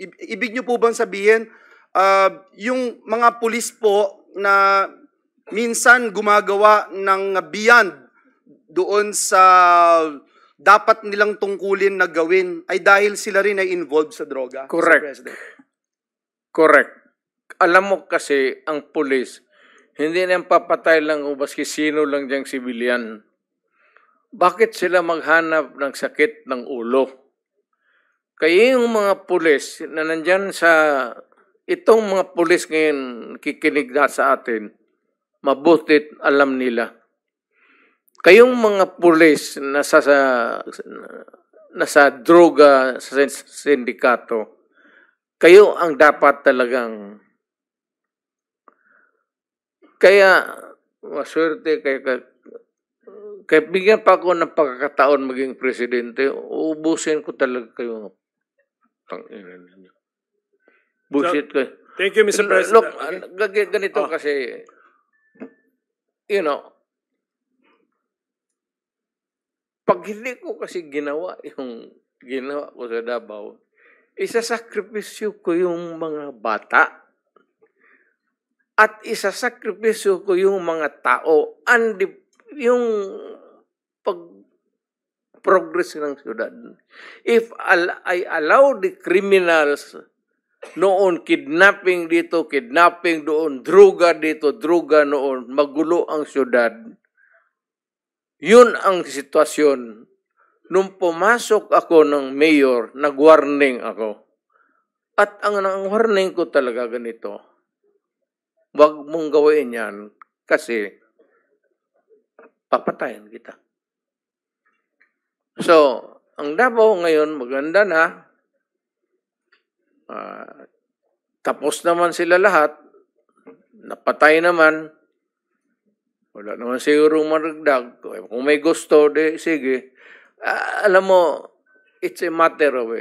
Ibig niyo po bang sabihin, yung mga pulis po na minsan gumagawa ng beyond doon sa dapat nilang tungkulin na gawin ay dahil sila rin ay involved sa droga? Correct. Mr. President. Correct. Alam mo kasi, ang pulis, hindi na papatay lang o baski sino lang diyang sibilyan. Bakit sila maghanap ng sakit ng ulo? Kaya yung mga pulis na nandyan itong mga pulis ngayon kikinig na sa atin, mabutit alam nila. Kayong mga pulis na nasa droga sa sindikato, kayo ang dapat talagang kaya maswerte kaya bigyan pa ako ng pagkakataon maging presidente, uubusin ko talaga kayo. Bullshit kayo. Thank you, Mr. President. Look, ganito kasi, pag hindi ko kasi ginawa yung ginawa ko sa Davao, isasakripisyo ko yung mga bata at isasakripisyo ko yung mga tao and yung pag-progress ng syudad. If I allow the criminals noon, kidnapping dito, kidnapping doon, droga dito, droga noon, magulo ang syudad, yun ang sitwasyon. Nung pumasok ako ng mayor, nag-warning ako. At ang warning ko talaga ganito, wag mong gawin yan kasi papatayan kita. So, ang Davao ngayon, maganda na. Tapos naman sila lahat. Napatay naman. Wala naman siguro maragdag. Kung may gusto, sige. Alam mo, it's a matter of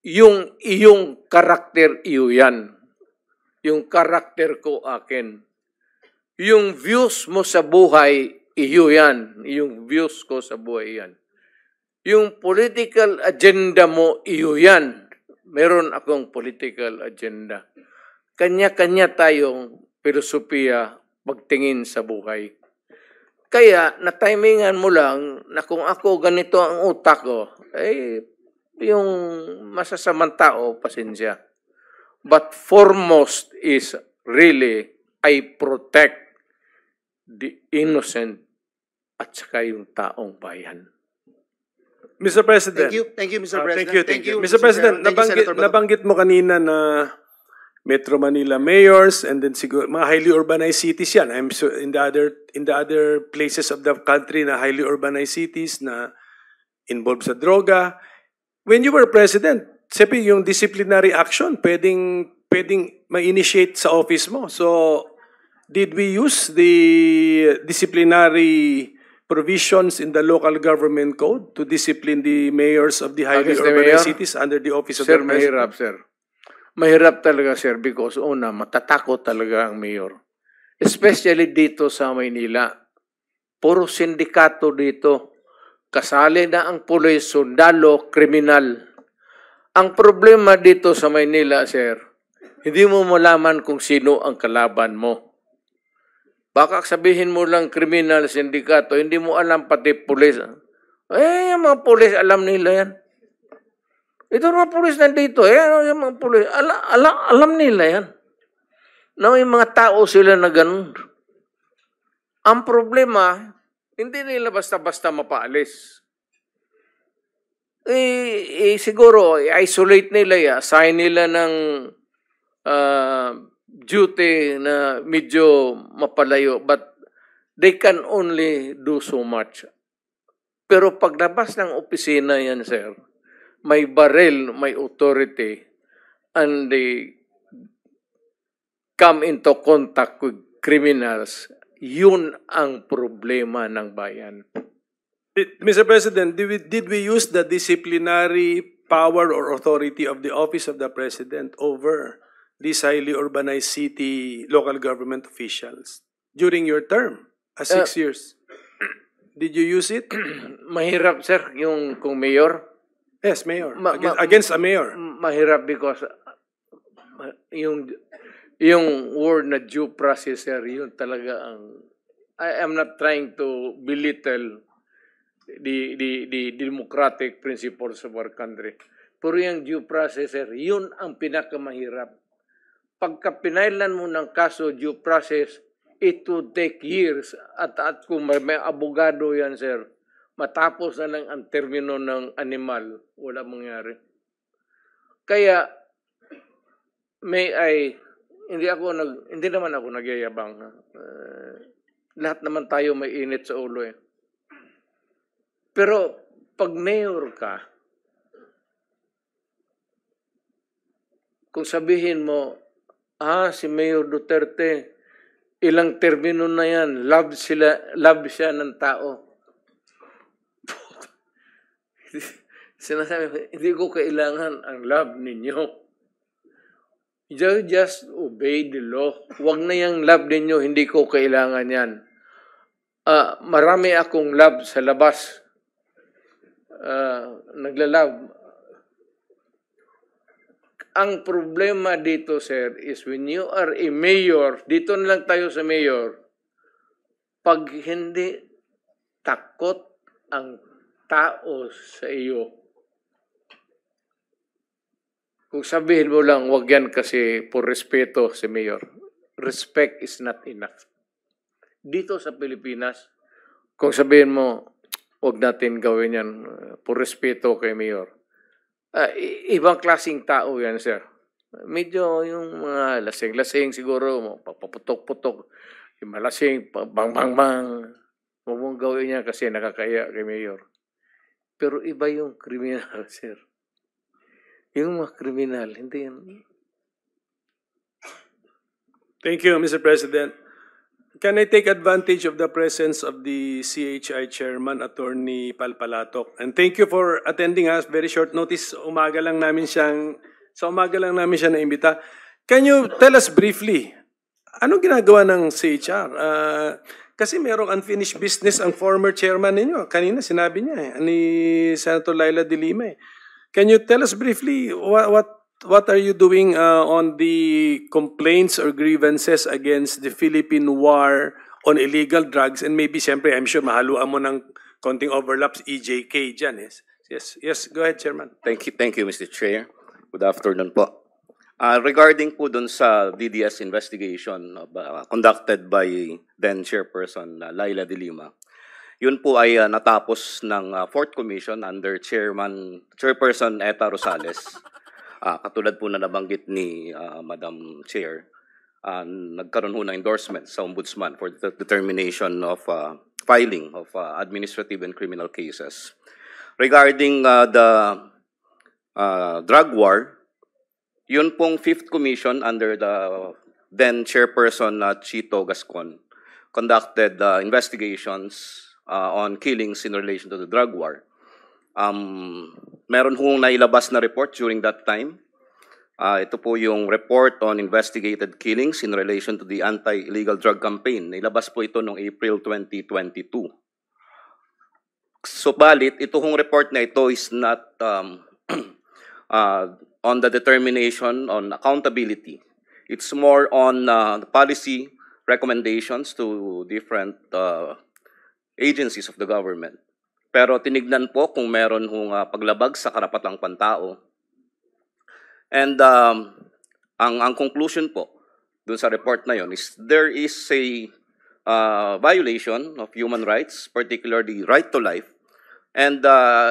yung iyong karakter, iyo yan. Yung karakter ko akin. Yung views mo sa buhay, iyo yan. Yung views ko sa buhay yan. Yung political agenda mo, iyo yan. Meron akong political agenda. Kanya-kanya tayong filosofiya pagtingin sa buhay. Kaya, na-timingan mo lang na kung ako ganito ang utak ko, yung masasamang tao, pasensya. But foremost is really, I protect the innocent at saka yung taong bayan. Mr. President. Thank you, Mr. President. Thank you. Mr. President, nabanggit mo kanina na Metro Manila mayors and then siguro mga highly urbanized cities yan. I'm sure in the other places of the country na highly urbanized cities na involved sa droga. When you were president, sabi yung disciplinary action pwedeng ma-initiate sa office mo. So, did we use the disciplinary provisions in the local government code to discipline the mayors of the highly urbanized cities under the office of the president? Mahirap, sir. Mahirap talaga, sir, because una, matatakot talaga ang mayor. Especially dito sa Maynila. Puro sindikato dito. Kasali na ang pulis, sundalo, kriminal. Ang problema dito sa Maynila, sir, hindi mo malaman kung sino ang kalaban mo. Baka sabihin mo lang kriminal, sindikato, hindi mo alam pati pulis. Yung mga pulis, alam nila yan. Ito mga pulis nandito, yung mga pulis, alam nila yan. Na may mga tao sila na ganun. Ang problema, hindi nila basta-basta mapaalis. Siguro, isolate nila, assign nila ng duty na medyo mapalayo, but they can only do so much. Pero paglabas ng opisina yan, sir, may baril, may authority, and they come into contact with criminals, yun ang problema ng bayan. Mr. President, did we use the disciplinary power or authority of the office of the president over these highly urbanized city local government officials during your term as 6 years? Did you use it? Mahirap, sir, yung kung mayor. Yes, mayor. Against a mayor. Mahirap because yung word na due process, sir, yun talaga ang... I am not trying to belittle the democratic principles of our country. Pero yung due process, sir, yun ang pinakamahirap. Pagka pinailan mo ng kaso due process, it would take years. At kung may abogado yan, sir, matapos na lang ang termino ng animal, wala mangyari. Kaya, hindi naman ako nagyayabang. Lahat naman tayo may init sa ulo eh. Pero, pag mayor ka, kung sabihin mo, si Mayor Duterte, ilang termino na yan, love siya ng tao. Sinasabi ko, hindi ko kailangan ang love ninyo. You just obey the law. Huwag na yung love ninyo, hindi ko kailangan yan. Marami akong love sa labas. Naglalove. Ang problema dito, sir, is when you are a mayor, dito na lang tayo sa mayor, pag hindi takot ang tao sa iyo, kung sabihin mo lang, wag yan kasi por respeto si mayor. Respect is not enough. Dito sa Pilipinas, kung sabihin mo, wag natin gawin yan por respeto kay mayor. Ibang klaseng tao yan, sir. Medyo yung mga lasing-lasing siguro, papaputok-putok, yung malasing, bang-bang-bang. Huwag mong gawin yan kasi nakakaya kay mayor. Pero iba yung kriminal, sir. Yung mga kriminal, hindi yan. Thank you, Mr. President. Can I take advantage of the presence of the CHI Chairman, Attorney Palpalatok? And thank you for attending us. Very short notice. Sa umaga lang namin siya naimbita. Can you tell us briefly, anong ginagawa ng CHR? Kasi mayroong unfinished business ang former chairman ninyo. Kanina sinabi niya ni Senator Laila de Lima. Can you tell us briefly what are you doing on the complaints or grievances against the Philippine war on illegal drugs? And maybe, siyempre, I'm sure mahaluan mo ng konting overlaps, EJK dyan. Yes, go ahead, Chairman. Thank you, Mr. Chair. Good afternoon po. Regarding po dun sa DDS investigation conducted by then Chairperson Laila de Lima, yun po ay natapos ng 4th Commission under Chairperson Eta Rosales. Katulad po na nabanggit ni Madam Chair, nagkaroon ho ng endorsement sa Ombudsman for the determination of filing of administrative and criminal cases. Regarding the drug war, yun pong 5th Commission under the then Chairperson Chito Gascon conducted investigations on killings in relation to the drug war. Meron hong nailabas na report during that time. Ito po yung report on investigated killings in relation to the anti-illegal drug campaign. Nailabas po ito noong April 2022. Subalit, ito hong report na ito is not on the determination on accountability. It's more on policy recommendations to different agencies of the government. Pero tinignan po kung meron hong paglabag sa karapatang pantao. And ang conclusion po dun sa report na yon is there is a violation of human rights, particularly right to life, and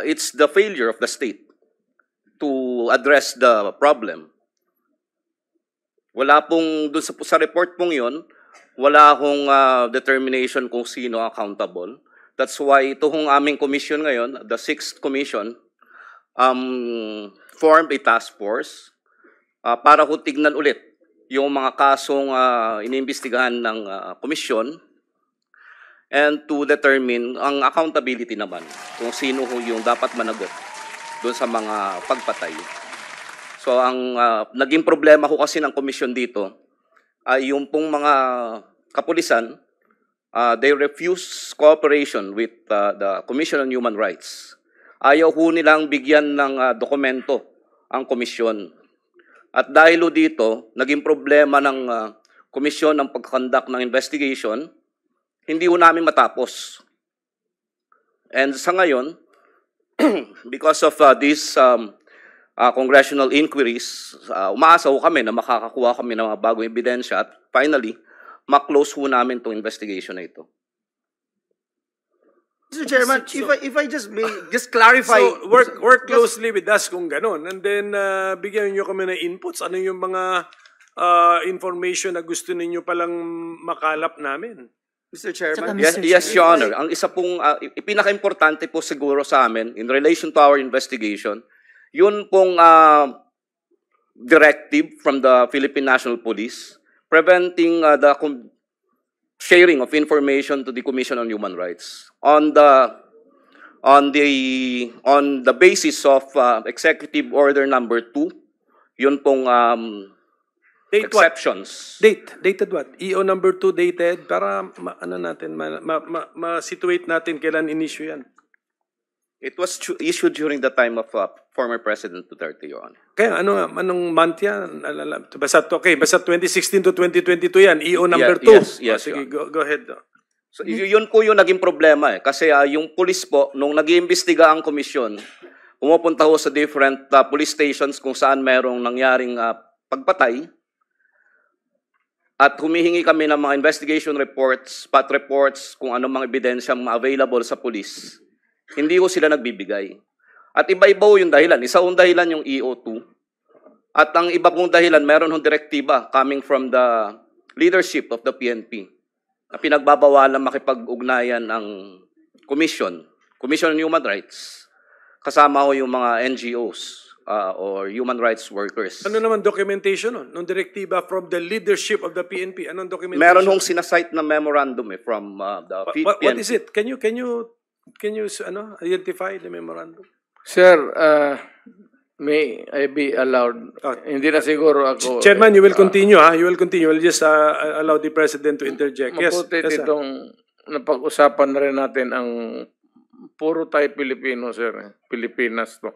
it's the failure of the state to address the problem. Wala pong, dun sa report pong yon, wala hong determination kung sino accountable. That's why ito hong aming commission ngayon, the 6th Commission, formed a task force para ho tignan ulit yung mga kasong iniimbestigahan ng komisyon and to determine ang accountability naman kung sino ho yung dapat managot doon sa mga pagpatay. So ang naging problema ko kasi ng komisyon dito ay yung pong mga kapulisan, they refuse cooperation with the Commission on Human Rights. ayaw ho nilang bigyan ng dokumento ang komisyon. At dahil ho dito, naging problema ng komisyon ng pag-conduct ng investigation, hindi ho namin matapos. And sa ngayon, because of these congressional inquiries, umaasa ho kami na makakakuha kami ng mga bagong ebidensya at finally, ma-close ho namin itong investigation na ito. Mr. Chairman, if I just may just clarify. So, work closely with us kung ganon. And then, bigyan nyo kami ng inputs. Ano yung mga information na gusto ninyo palang makalap namin? Mr. Chairman. Yes, Your Honor. Ang isa pong pinaka-importante po siguro sa amin in relation to our investigation, yun pong directive from the Philippine National Police preventing the sharing of information to the Commission on Human Rights on the basis of Executive Order Number 2. Yun pong Date exceptions. What? Dated what? EO number 2 dated para ma-situate natin kailan in-issue yan. It was issued during the time of former President Duterte, Your Honor. Kaya anong month yan? Basta 2016 to 2022 yan. EO number 2. Yes, sige, go ahead. So yun po yung naging problema kasi yung police po, nung nag-iimbestiga ang komisyon, pumupunta ho sa different police stations kung saan merong nangyaring pagpatay at humihingi kami ng mga investigation reports, spot reports, kung anong mga ebidensya available sa police. Hindi ko sila nagbibigay. At iba-iba ho yung dahilan. Isa hong dahilan yung EO2. At ang iba pong dahilan, meron hong direktiba coming from the leadership of the PNP na pinagbabawalan makipag-ugnayan ng Commission on Human Rights, kasama ho yung mga NGOs or human rights workers. Ano naman documentation nun? Nung direktiba from the leadership of the PNP, anong documentation? Meron hong sinasite na memorandum from the PNP. What is it? Can you identify the memorandum? Sir, may I be allowed? Hindi na siguro ako. Chairman, you will continue, ha? You will continue. We'll just allow the President to interject. Mabuti itong napag-usapan na rin natin ang puro tayo Pilipino, sir. Pilipinas to.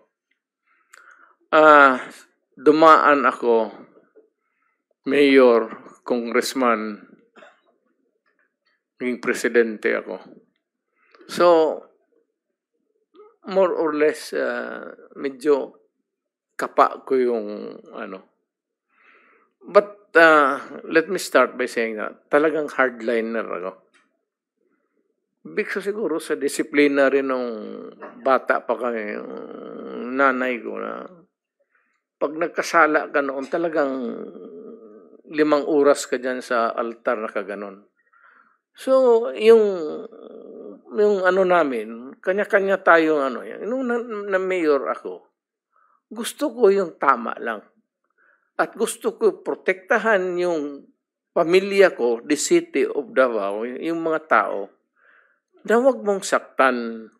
Dumaan ako, mayor, congressman, naging presidente ako. So, more or less, medyo kapa ko yung But let me start by saying that talagang hardliner ako. Bigso siguro sa disiplina rin ng bata pa kami, yung nanay ko na pag nagkasala ka noon, talagang 5 oras ka dyan sa altar na kaganon. So, yung namin, kanya-kanya tayo nung na mayor ako, gusto ko yung tama lang. At gusto ko protektahan yung pamilya ko, the city of Davao, yung mga tao, na huwag mong saktan.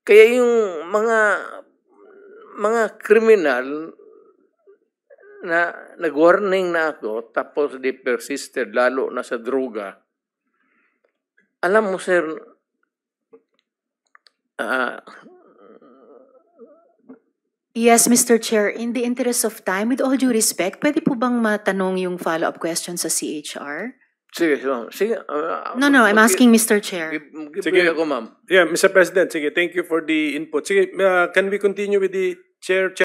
Kaya yung mga kriminal na nag-warning na ako, tapos they persisted, lalo na sa droga. Alam mo, sir, Yes, Mr. Chair, in the interest of time, with all due respect, pwede po bang matanong yung follow-up question sa CHR? Sige. No, I'm asking Mr. Chair. Sige ako, ma'am. Yeah, Mr. President, sige, thank you for the input. Sige, can we continue with the chair